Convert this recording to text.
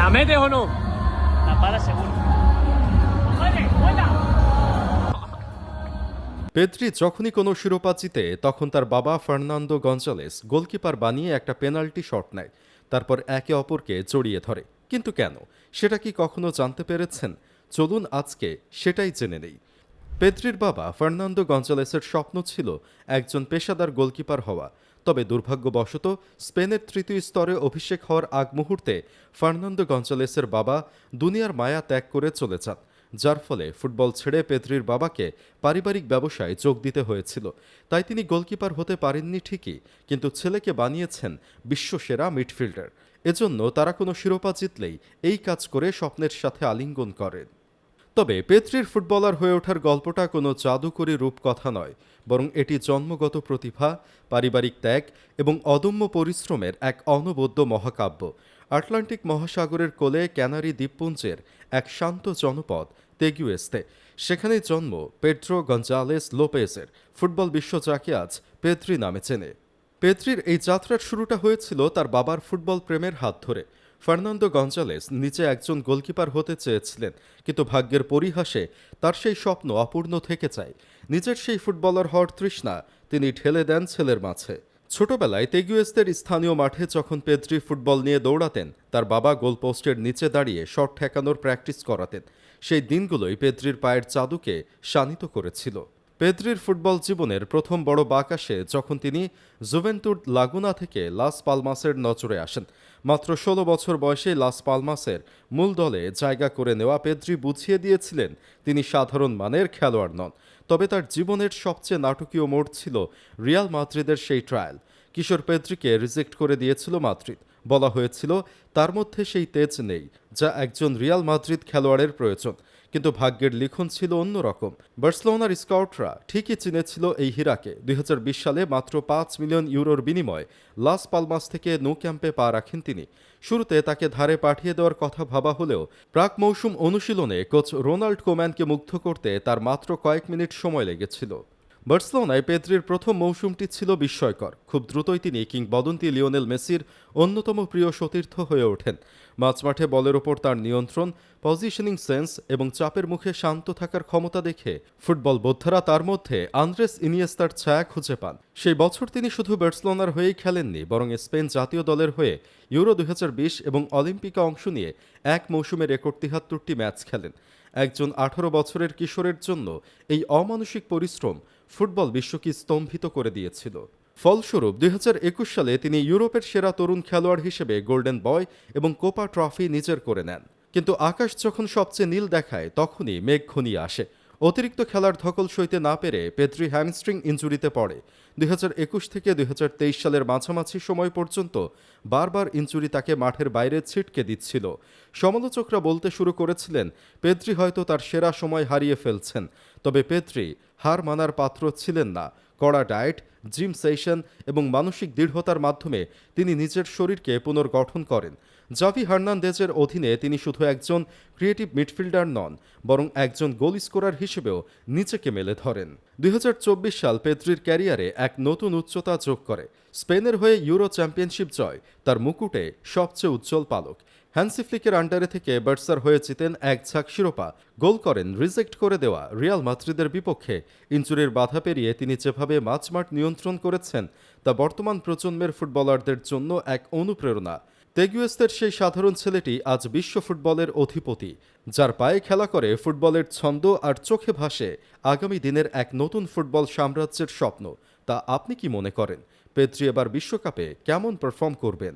¿Dame de o no? La para seguro. Pedri যখনই কোনো শিরোপা জিতে তখন তার বাবা ফার্নান্দো গঞ্জালেস গোলকিপার বানিয়ে একটা পেনাল্টি শট নেয়, তারপর একে অপরকে জড়িয়ে ধরে। কিন্তু কেন, সেটা কি কখনো জানতে পেরেছেন? চলুন আজকে সেটাই জেনে নেই। পেদ্রির বাবা ফার্নান্দো গঞ্জালেসের স্বপ্ন ছিল একজন পেশাদার গোলকিপার হওয়া, তবে দুর্ভাগ্যবশত স্পেনের তৃতীয় স্তরে অভিষেক হওয়ার আগ মুহূর্তে ফার্নান্দো গঞ্জালেসের বাবা দুনিয়ার মায়া ত্যাগ করে চলে যান, যার ফলে ফুটবল ছেড়ে পেদ্রির বাবাকে পারিবারিক ব্যবসায় যোগ দিতে হয়েছিল। তাই তিনি গোলকিপার হতে পারেননি ঠিকই, কিন্তু ছেলেকে বানিয়েছেন বিশ্বসেরা মিডফিল্ডার। এজন্য তারা কোনো শিরোপা জিতলেই এই কাজ করে স্বপ্নের সাথে আলিঙ্গন করেন। তবে পেদ্রির ফুটবলার হয়ে ওঠার গল্পটা কোনো জাদুকরী রূপকথা নয়, বরং এটি জন্মগত প্রতিভা, পারিবারিক ত্যাগ এবং অদম্য পরিশ্রমের এক অনবদ্য মহাকাব্য। আটলান্টিক মহাসাগরের কোলে ক্যানারি দ্বীপপুঞ্জের এক শান্ত জনপদ তেগুয়েস্তে, সেখানেই জন্ম পেড্রো গঞ্জালেস লোপেজের। ফুটবল বিশ্ব যাকে আজ পেদ্রি নামে চেনে। পেদ্রির এই যাত্রার শুরুটা হয়েছিল তার বাবার ফুটবল প্রেমের হাত ধরে। ফার্নান্দো গঞ্জালেস নিজে একজন গোলকিপার হতে চেয়েছিলেন, কিন্তু ভাগ্যের পরিহাসে তার সেই স্বপ্ন অপূর্ণ থেকে যায়। নিজের সেই ফুটবলার হওয়ার তৃষ্ণা তিনি ঠেলে দেন ছেলের মাঝে। ছোটবেলায় তেগুয়েস্তের স্থানীয় মাঠে যখন পেদ্রি ফুটবল নিয়ে দৌড়াতেন, তার বাবা গোলপোস্টের নিচে দাঁড়িয়ে শট ঠেকানোর প্র্যাকটিস করাতেন। সেই দিনগুলোই পেদ্রির পায়ের জাদুকে শানিত করেছিল। পেদ্রির ফুটবল জীবনের প্রথম বড় বাঁক আসে যখন তিনি জুভেন্তুদ লাগুনা থেকে লাস পালমাসের নজরে আসেন। মাত্র ১৬ বছর বয়সে লাস পালমাসের মূল দলে জায়গা করে নেওয়া পেদ্রি বুঝিয়ে দিয়েছিলেন তিনি সাধারণ মানের খেলোয়াড় নন। তবে তার জীবনের সবচেয়ে নাটকীয় মোড় ছিল রিয়াল মাদ্রিদের সেই ট্রায়াল। কিশোর পেদ্রিকে রিজেক্ট করে দিয়েছিল মাদ্রিদ। বলা হয়েছিল তার মধ্যে সেই তেজ নেই যা একজন রিয়াল মাদ্রিদ খেলোয়াড়ের প্রয়োজন। কিন্তু ভাগ্যের লিখন ছিল অন্যরকম। বার্সেলোনার স্কাউটরা ঠিকই চিনেছিল এই হীরাকে। ২০২০ সালে মাত্র ৫ মিলিয়ন ইউরোর বিনিময়ে লাস পালমাস থেকে নো ক্যাম্পে পা রাখেন তিনি। শুরুতে তাকে ধারে পাঠিয়ে দেওয়ার কথা ভাবা হলেও প্রাক মৌসুম অনুশীলনে কোচ রোনাল্ড কোম্যানকে মুগ্ধ করতে তার মাত্র কয়েক মিনিট সময় লেগেছিল। বার্সেলোনায় পেদ্রির প্রথম মৌসুমটি ছিল বিস্ময়কর। খুব দ্রুতই তিনি কিংবদন্তি লিওনেল মেসির অন্যতম প্রিয় সতীর্থ হয়ে ওঠেন। মাঝমাঠে বলের ওপর তার নিয়ন্ত্রণ, পজিশনিং সেন্স এবং চাপের মুখে শান্ত থাকার ক্ষমতা দেখে ফুটবল বোদ্ধারা তার মধ্যে আন্দ্রেস ইনিয়েস্তার ছায়া খুঁজে পান। সেই বছর তিনি শুধু বার্সেলোনার হয়েই খেলেননি, বরং স্পেন জাতীয় দলের হয়ে ইউরো ২০২০ এবং অলিম্পিকে অংশ নিয়ে এক মৌসুমে রেকর্ড ৭৩টি ম্যাচ খেলেন। একজন ১৮ বছরের কিশোরের জন্য এই অমানসিক পরিশ্রম ফুটবল বিশ্বকে স্তম্ভিত করে দিয়েছিল। ফলস্বরূপ ২০২১ সালে তিনি ইউরোপের সেরা তরুণ খেলোয়াড় হিসেবে গোল্ডেন বয় এবং কোপা ট্রফি নিজের করে নেন। কিন্তু আকাশ যখন সবচেয়ে নীল দেখায় তখনই মেঘ ঘনিয়ে আসে। অতিরিক্ত খেলার ধকল সইতে না পেরে পেদ্রি হ্যামস্ট্রিং ইনজুরিতে পড়ে। ২০২১ থেকে ২০২৩ সালের মাঝামাঝি সময় পর্যন্ত বারবার ইনজুরি তাকে মাঠের বাইরে ছিটকে দিচ্ছিল। সমালোচকরা বলতে শুরু করেছিলেন পেদ্রি হয়তো তার সেরা সময় হারিয়ে ফেলছেন। তবে পেদ্রি হার মানার পাত্র ছিলেন না। কড়া ডায়েট, জিম সেশন এবং মানসিক দৃঢ়তার মাধ্যমে তিনি নিজের শরীরকে পুনর্গঠন করেন। জাভি হার্নান্দেজের অধীনে তিনি শুধু একজন ক্রিয়েটিভ মিডফিল্ডার নন, বরং একজন গোল স্কোরার হিসেবেও নিজেকে মেলে ধরেন। ২০২৪ সাল পেদ্রির ক্যারিয়ারে এক নতুন উচ্চতা যোগ করে। স্পেনের হয়ে ইউরো চ্যাম্পিয়নশিপ জয় তার মুকুটে সবচেয়ে উজ্জ্বল পালক। হ্যান্সি ফ্লিকের আন্ডারে থেকে বার্সার হয়ে জিতেন এক ঝাঁক শিরোপা। গোল করেন রিজেক্ট করে দেওয়া রিয়াল মাদ্রিদের বিপক্ষে। ইনজুরির বাধা পেরিয়ে তিনি যেভাবে মাঝমাঠ নিয়ন্ত্রণ করেছেন তা বর্তমান প্রজন্মের ফুটবলারদের জন্য এক অনুপ্রেরণা। তেগুয়েস্তের সেই সাধারণ ছেলেটি আজ বিশ্ব ফুটবলের অধিপতি, যার পায়ে খেলা করে ফুটবলের ছন্দ আর চোখে ভাসে আগামী দিনের এক নতুন ফুটবল সাম্রাজ্যের স্বপ্ন। তা আপনি কি মনে করেন? পেদ্রি এবার বিশ্বকাপে কেমন পারফর্ম করবেন?